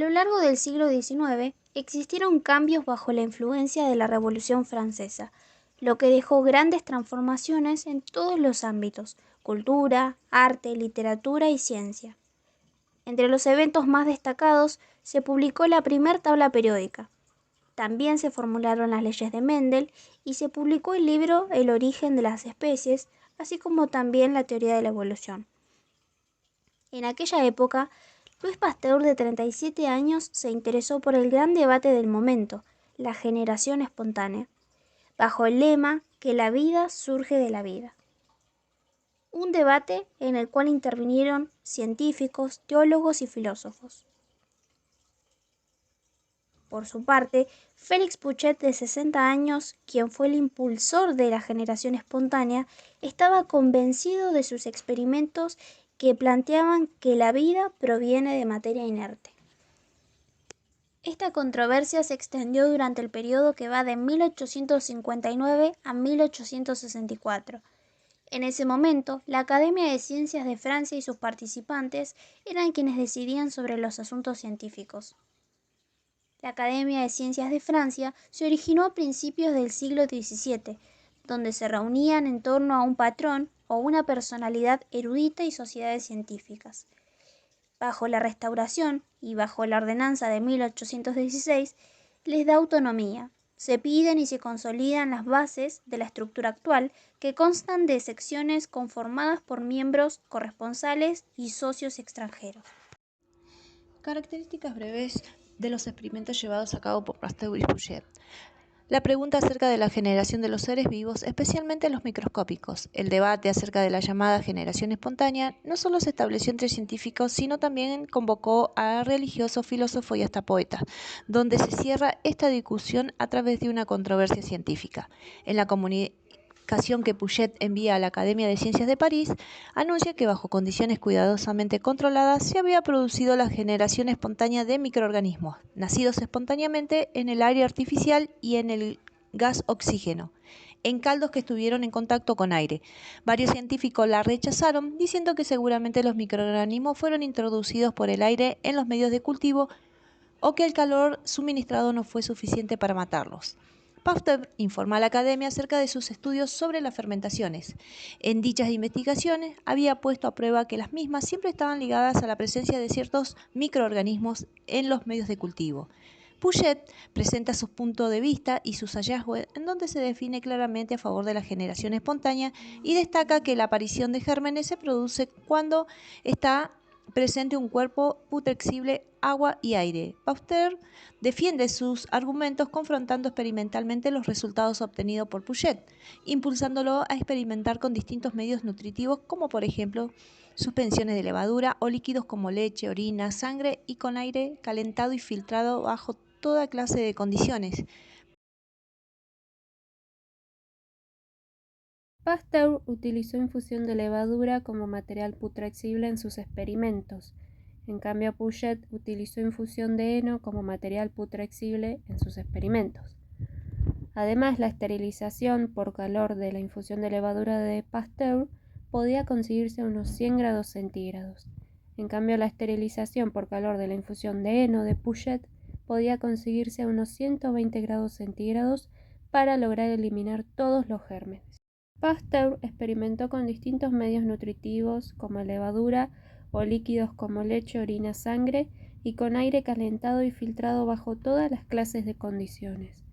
lo largo del siglo XIX existieron cambios bajo la influencia de la Revolución Francesa, lo que dejó grandes transformaciones en todos los ámbitos: cultura, arte, literatura y ciencia. Entre los eventos más destacados se publicó la primera tabla periódica. También se formularon las leyes de Mendel y se publicó el libro El origen de las especies, así como también la teoría de la evolución. En aquella época, Louis Pasteur, de 37 años, se interesó por el gran debate del momento, la generación espontánea, bajo el lema que la vida surge de la vida. Un debate en el cual intervinieron científicos, teólogos y filósofos. Por su parte, Félix Puchet, de 60 años, quien fue el impulsor de la generación espontánea, estaba convencido de sus experimentos que planteaban que la vida proviene de materia inerte. Esta controversia se extendió durante el periodo que va de 1859 a 1864. En ese momento, la Academia de Ciencias de Francia y sus participantes eran quienes decidían sobre los asuntos científicos. La Academia de Ciencias de Francia se originó a principios del siglo XVII, donde se reunían en torno a un patrón o una personalidad erudita y sociedades científicas. Bajo la Restauración y bajo la Ordenanza de 1816, les da autonomía. Se piden y se consolidan las bases de la estructura actual, que constan de secciones conformadas por miembros corresponsales y socios extranjeros. Características breves de los experimentos llevados a cabo por Pasteur y Puchet. La pregunta acerca de la generación de los seres vivos, especialmente los microscópicos. El debate acerca de la llamada generación espontánea no solo se estableció entre científicos, sino también convocó a religiosos, filósofos y hasta poetas, donde se cierra esta discusión a través de una controversia científica. En la comunicación que Puchet envía a la Academia de Ciencias de París, anuncia que bajo condiciones cuidadosamente controladas se había producido la generación espontánea de microorganismos, nacidos espontáneamente en el aire artificial y en el gas oxígeno, en caldos que estuvieron en contacto con aire. Varios científicos la rechazaron, diciendo que seguramente los microorganismos fueron introducidos por el aire en los medios de cultivo o que el calor suministrado no fue suficiente para matarlos. Pasteur informa a la Academia acerca de sus estudios sobre las fermentaciones. En dichas investigaciones había puesto a prueba que las mismas siempre estaban ligadas a la presencia de ciertos microorganismos en los medios de cultivo. Puchet presenta sus puntos de vista y sus hallazgos, en donde se define claramente a favor de la generación espontánea y destaca que la aparición de gérmenes se produce cuando está presente un cuerpo putrescible, agua y aire. Pasteur defiende sus argumentos confrontando experimentalmente los resultados obtenidos por Puchet, impulsándolo a experimentar con distintos medios nutritivos como por ejemplo suspensiones de levadura o líquidos como leche, orina, sangre y con aire calentado y filtrado bajo toda clase de condiciones. Pasteur utilizó infusión de levadura como material putrescible en sus experimentos. En cambio, Puchet utilizó infusión de heno como material putrescible en sus experimentos. Además, la esterilización por calor de la infusión de levadura de Pasteur podía conseguirse a unos 100 grados centígrados. En cambio, la esterilización por calor de la infusión de heno de Puchet podía conseguirse a unos 120 grados centígrados para lograr eliminar todos los gérmenes. Pasteur experimentó con distintos medios nutritivos como levadura o líquidos como leche, orina, sangre y con aire calentado y filtrado bajo todas las clases de condiciones.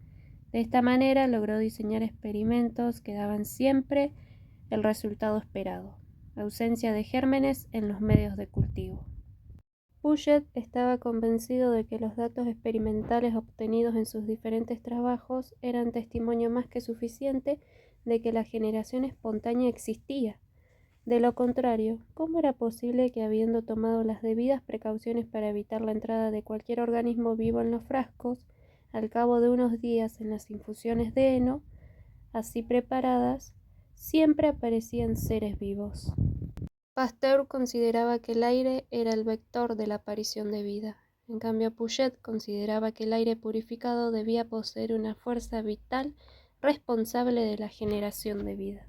De esta manera logró diseñar experimentos que daban siempre el resultado esperado: ausencia de gérmenes en los medios de cultivo. Puchet estaba convencido de que los datos experimentales obtenidos en sus diferentes trabajos eran testimonio más que suficiente de que la generación espontánea existía. De lo contrario, ¿cómo era posible que, habiendo tomado las debidas precauciones para evitar la entrada de cualquier organismo vivo en los frascos, al cabo de unos días en las infusiones de heno, así preparadas, siempre aparecían seres vivos? Pasteur consideraba que el aire era el vector de la aparición de vida. En cambio, Puchet consideraba que el aire purificado debía poseer una fuerza vital responsable de la generación de vida.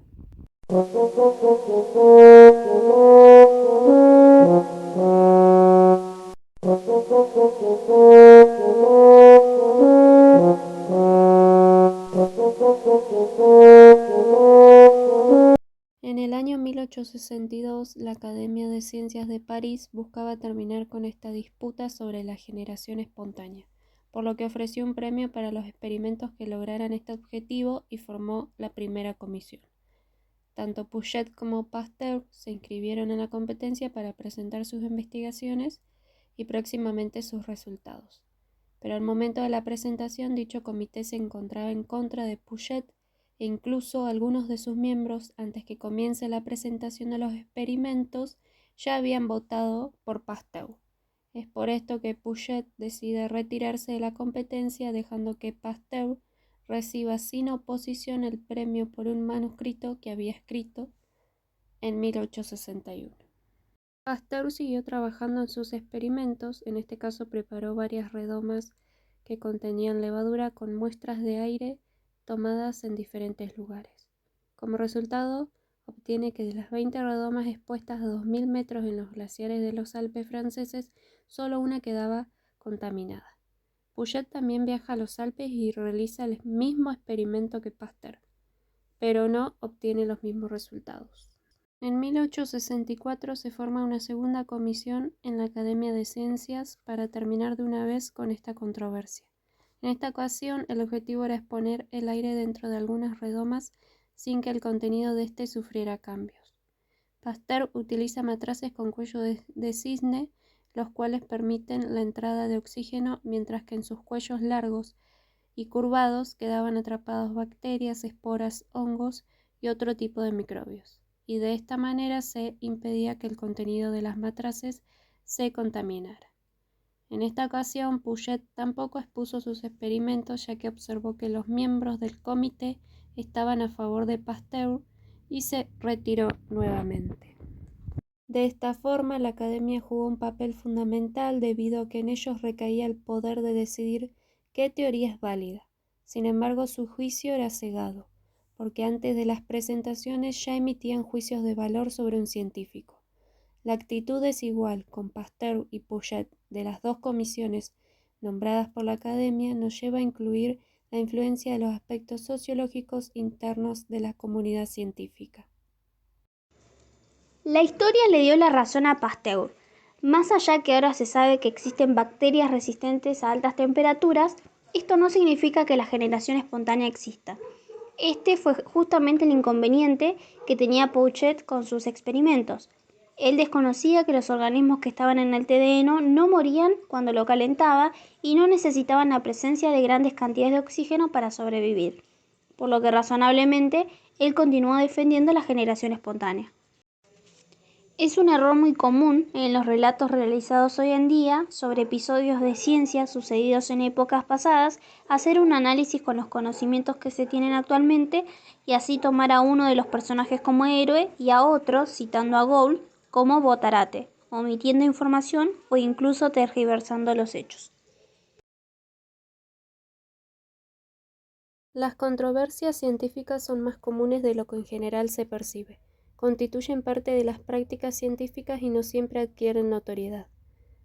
1862, la Academia de Ciencias de París buscaba terminar con esta disputa sobre la generación espontánea, por lo que ofreció un premio para los experimentos que lograran este objetivo y formó la primera comisión. Tanto Pouchet como Pasteur se inscribieron en la competencia para presentar sus investigaciones y próximamente sus resultados. Pero al momento de la presentación, dicho comité se encontraba en contra de Pouchet e incluso algunos de sus miembros, antes que comience la presentación de los experimentos, ya habían votado por Pasteur. Es por esto que Pouchet decide retirarse de la competencia, dejando que Pasteur reciba sin oposición el premio por un manuscrito que había escrito en 1861. Pasteur siguió trabajando en sus experimentos, en este caso preparó varias redomas que contenían levadura con muestras de aire tomadas en diferentes lugares. Como resultado, obtiene que de las 20 redomas expuestas a 2000 metros en los glaciares de los Alpes franceses, solo una quedaba contaminada. Pouchet también viaja a los Alpes y realiza el mismo experimento que Pasteur, pero no obtiene los mismos resultados. En 1864 se forma una segunda comisión en la Academia de Ciencias para terminar de una vez con esta controversia. En esta ocasión, el objetivo era exponer el aire dentro de algunas redomas sin que el contenido de éste sufriera cambios. Pasteur utiliza matraces con cuello de cisne, los cuales permiten la entrada de oxígeno, mientras que en sus cuellos largos y curvados quedaban atrapados bacterias, esporas, hongos y otro tipo de microbios. Y de esta manera se impedía que el contenido de las matraces se contaminara. En esta ocasión, Pouchet tampoco expuso sus experimentos, ya que observó que los miembros del comité estaban a favor de Pasteur y se retiró nuevamente. De esta forma, la Academia jugó un papel fundamental debido a que en ellos recaía el poder de decidir qué teoría es válida. Sin embargo, su juicio era cegado, porque antes de las presentaciones ya emitían juicios de valor sobre un científico. La actitud desigual con Pasteur y Pouchet de las dos comisiones nombradas por la Academia nos lleva a incluir la influencia de los aspectos sociológicos internos de la comunidad científica. La historia le dio la razón a Pasteur. Más allá que ahora se sabe que existen bacterias resistentes a altas temperaturas, esto no significa que la generación espontánea exista. Este fue justamente el inconveniente que tenía Pouchet con sus experimentos. Él desconocía que los organismos que estaban en el té de heno no morían cuando lo calentaba y no necesitaban la presencia de grandes cantidades de oxígeno para sobrevivir, por lo que razonablemente él continuó defendiendo la generación espontánea. Es un error muy común en los relatos realizados hoy en día sobre episodios de ciencia sucedidos en épocas pasadas, hacer un análisis con los conocimientos que se tienen actualmente y así tomar a uno de los personajes como héroe y a otro, citando a Gould, como botarate, omitiendo información o incluso tergiversando los hechos. Las controversias científicas son más comunes de lo que en general se percibe. Constituyen parte de las prácticas científicas y no siempre adquieren notoriedad.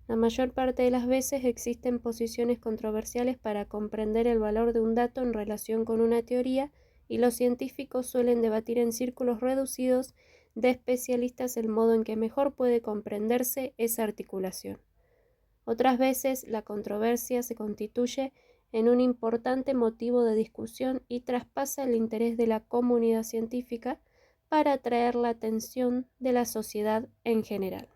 La mayor parte de las veces existen posiciones controversiales para comprender el valor de un dato en relación con una teoría y los científicos suelen debatir en círculos reducidos de especialistas el modo en que mejor puede comprenderse esa articulación. Otras veces la controversia se constituye en un importante motivo de discusión y traspasa el interés de la comunidad científica para atraer la atención de la sociedad en general.